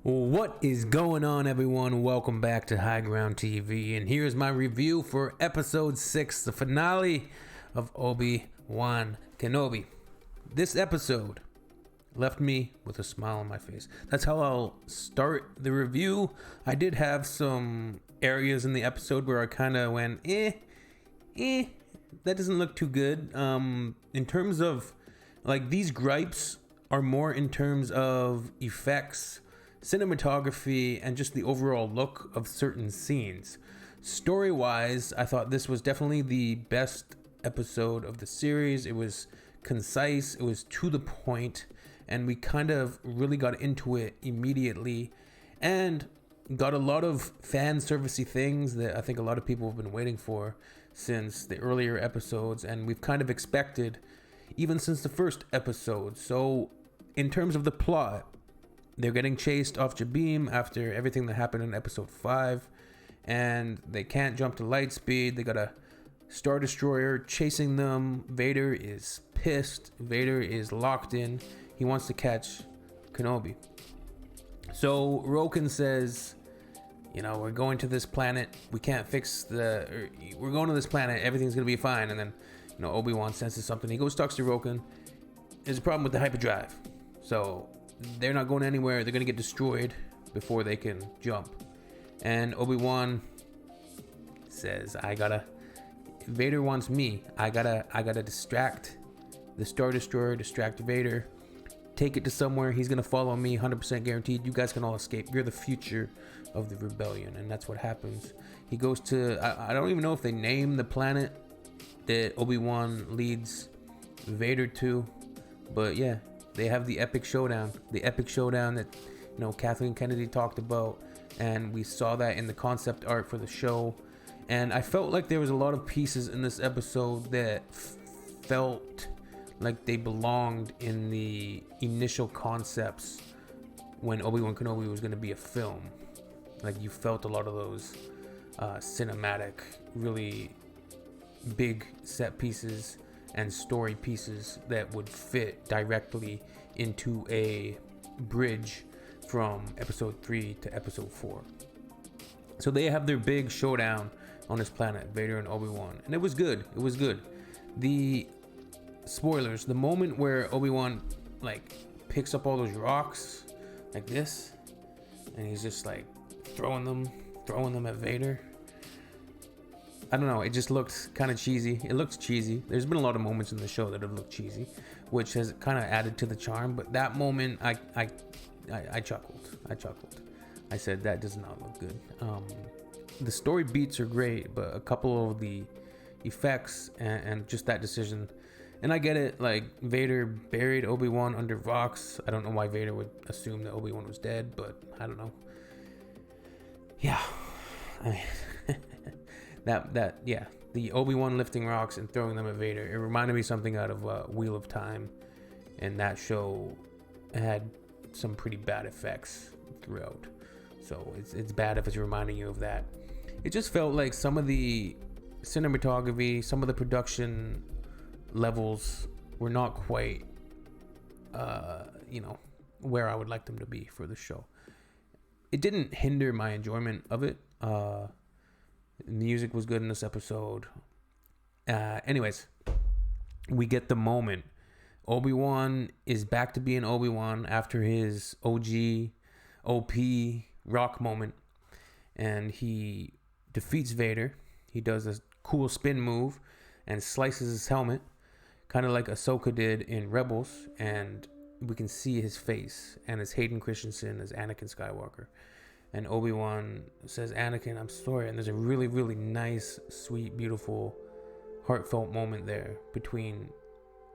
What is going on, everyone? Welcome back to High Ground TV, and here's my review for episode 6, the finale of Obi-Wan Kenobi. This episode left me with a smile on my face. That's how I'll start the review. I did have some areas in the episode where I kind of went, that doesn't look too good. In terms of, like, these gripes are more in terms of effects, cinematography, and just the overall look of certain scenes. Story-wise, I thought this was definitely the best episode of the series. It was concise, it was to the point, and we kind of really got into it immediately and got a lot of fan servicey things that I think a lot of people have been waiting for since the earlier episodes, and we've kind of expected even since the first episode. So in terms of the plot, they're getting chased off Jabeam after everything that happened in episode 5, and they can't jump to light speed. They got a Star Destroyer chasing them. Vader is pissed. Vader is locked in. He wants to catch Kenobi. So Roken says, we're going to this planet. We can't fix we're going to this planet. Everything's going to be fine. And then, Obi-Wan senses something. He goes, talks to Roken. There's a problem with the hyperdrive. So they're not going anywhere. They're going to get destroyed before they can jump. And Obi-Wan says, Vader wants me. I gotta distract the Star Destroyer, distract Vader, take it to somewhere. He's going to follow me, 100% guaranteed. You guys can all escape. You're the future of the rebellion. And that's what happens. He goes to, I don't even know if they name the planet that Obi-Wan leads Vader to, but yeah, they have the epic showdown that Kathleen Kennedy talked about, and we saw that in the concept art for the show. And I felt like there was a lot of pieces in this episode that felt like they belonged in the initial concepts when Obi-Wan Kenobi was going to be a film. Like, you felt a lot of those cinematic, really big set pieces and story pieces that would fit directly into a bridge from episode 3 to episode 4. So they have their big showdown on this planet, Vader and Obi-Wan, and it was good. The spoilers, the moment where Obi-Wan picks up all those rocks like this, and he's just throwing them at Vader. I don't know, it just looked kind of cheesy. It looks cheesy. There's been a lot of moments in the show that have looked cheesy, which has kind of added to the charm, but that moment I chuckled. I said, that does not look good. The story beats are great, but a couple of the effects and just that decision, and I get it, Vader buried Obi-Wan under rocks. I don't know why Vader would assume that Obi-Wan was dead, but I don't know. Yeah, the Obi-Wan lifting rocks and throwing them at Vader, it reminded me something out of Wheel of Time, and that show had some pretty bad effects throughout, so it's bad if it's reminding you of that. It just felt like some of the cinematography, some of the production levels were not quite where I would like them to be for the show. It didn't hinder my enjoyment of it. Music was good in this episode. Anyways, we get the moment. Obi-Wan is back to being Obi-Wan after his OP rock moment, and he defeats Vader. He does a cool spin move and slices his helmet, kind of like Ahsoka did in Rebels, and we can see his face, and it's Hayden Christensen as Anakin Skywalker. And Obi-Wan says, "Anakin, I'm sorry." And there's a really, really nice, sweet, beautiful, heartfelt moment there between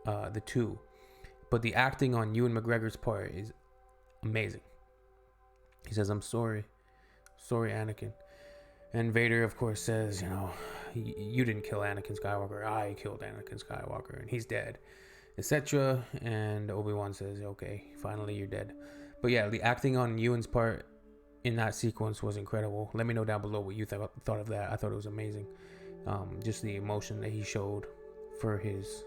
the two. But the acting on Ewan McGregor's part is amazing. He says, "I'm sorry. Sorry, Anakin." And Vader, of course, says, you didn't kill Anakin Skywalker. I killed Anakin Skywalker, and he's dead, etc. And Obi-Wan says, "Okay, finally you're dead." But yeah, the acting on Ewan's part in that sequence was incredible. Let me know down below what you thought of that. I thought it was amazing. Just the emotion that he showed for his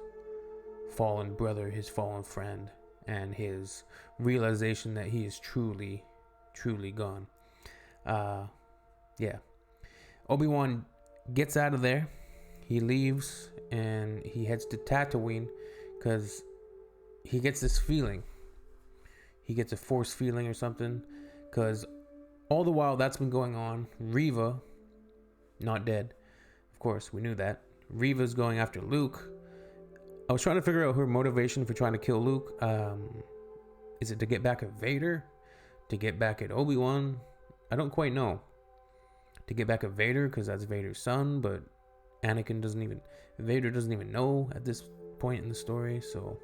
fallen brother, his fallen friend, and his realization that he is truly truly gone. Yeah. Obi-Wan gets out of there. He leaves and he heads to Tatooine because he gets this feeling. He gets a force feeling or something, because all the while that's been going on, Reva, not dead. Of course, we knew that. Reva's going after Luke. I was trying to figure out her motivation for trying to kill Luke. Is it to get back at Vader? To get back at Obi-Wan? I don't quite know. To get back at Vader, because that's Vader's son, but Vader doesn't even know at this point in the story. So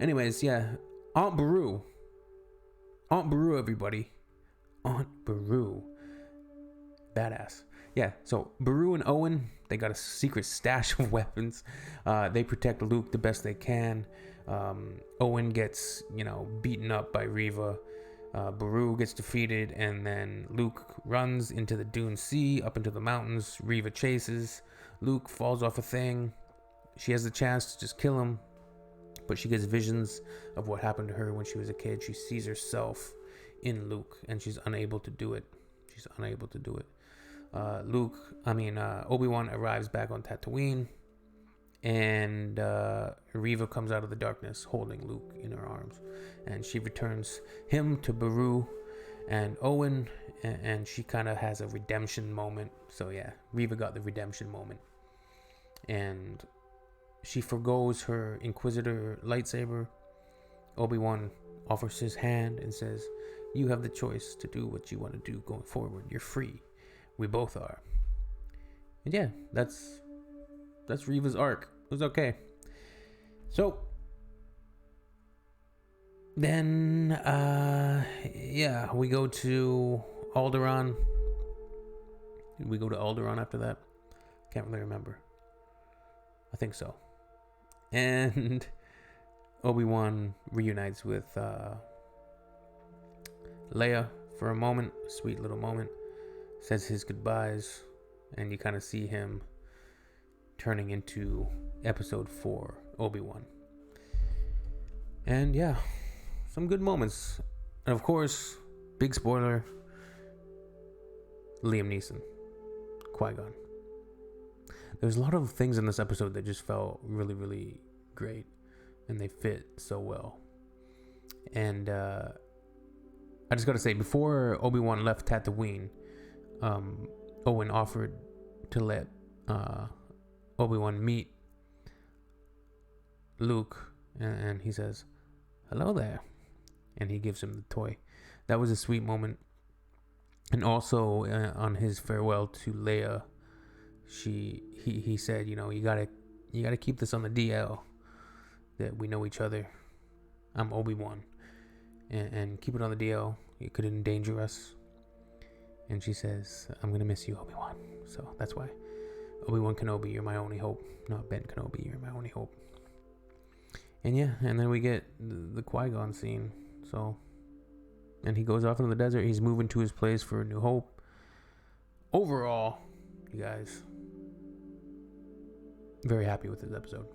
anyways, yeah, Aunt Beru, everybody. Aunt Beru, badass. Yeah, so Beru and Owen, they got a secret stash of weapons. They protect Luke the best they can. Owen gets, beaten up by Reva. Beru gets defeated, and then Luke runs into the Dune Sea, up into the mountains. Reva chases. Luke falls off a thing. She has the chance to just kill him, but she gets visions of what happened to her when she was a kid. She sees herself in Luke, and she's unable to do it. Obi-Wan arrives back on Tatooine, and Reva comes out of the darkness holding Luke in her arms, and she returns him to Beru and Owen, and she kind of has a redemption moment. So yeah, Reva got the redemption moment, and she forgoes her Inquisitor lightsaber. Obi-Wan offers his hand and says, "You have the choice to do what you want to do going forward. You're free. We both are." And yeah, that's Reva's arc. It was okay. So then we go to Alderaan. Did we go to Alderaan after that? Can't really remember. I think so. And Obi-Wan reunites with Leia for a moment, a sweet little moment, says his goodbyes, and you kind of see him turning into episode 4 Obi-Wan. And yeah, some good moments. And of course, big spoiler, Liam Neeson, Qui-Gon. There's a lot of things in this episode that just felt really, really great, and they fit so well. And I just gotta say, before Obi-Wan left Tatooine, Owen offered to let Obi-Wan meet Luke, and he says, "Hello there," and he gives him the toy. That was a sweet moment. And also on his farewell to Leia, he said, you gotta keep this on the DL, that we know each other. I'm Obi-Wan, and keep it on the DL. It could endanger us. And she says, "I'm gonna miss you, Obi-Wan." So that's why. Obi-Wan Kenobi, you're my only hope. Not Ben Kenobi, you're my only hope. And yeah, and then we get the Qui-Gon scene. So, and he goes off into the desert. He's moving to his place for a new hope. Overall, you guys, very happy with this episode.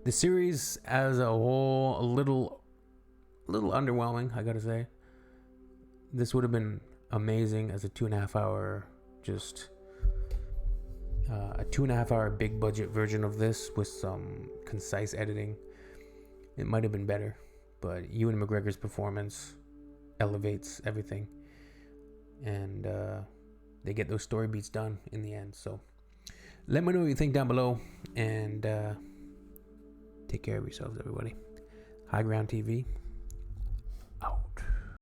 The series as a whole, a little underwhelming, I gotta say. This would have been amazing as a 2.5 hour, just a 2.5 hour big budget version of this with some concise editing. It might have been better, but Ewan McGregor's performance elevates everything, and they get those story beats done in the end. So let me know what you think down below, and take care of yourselves, everybody. High Ground TV.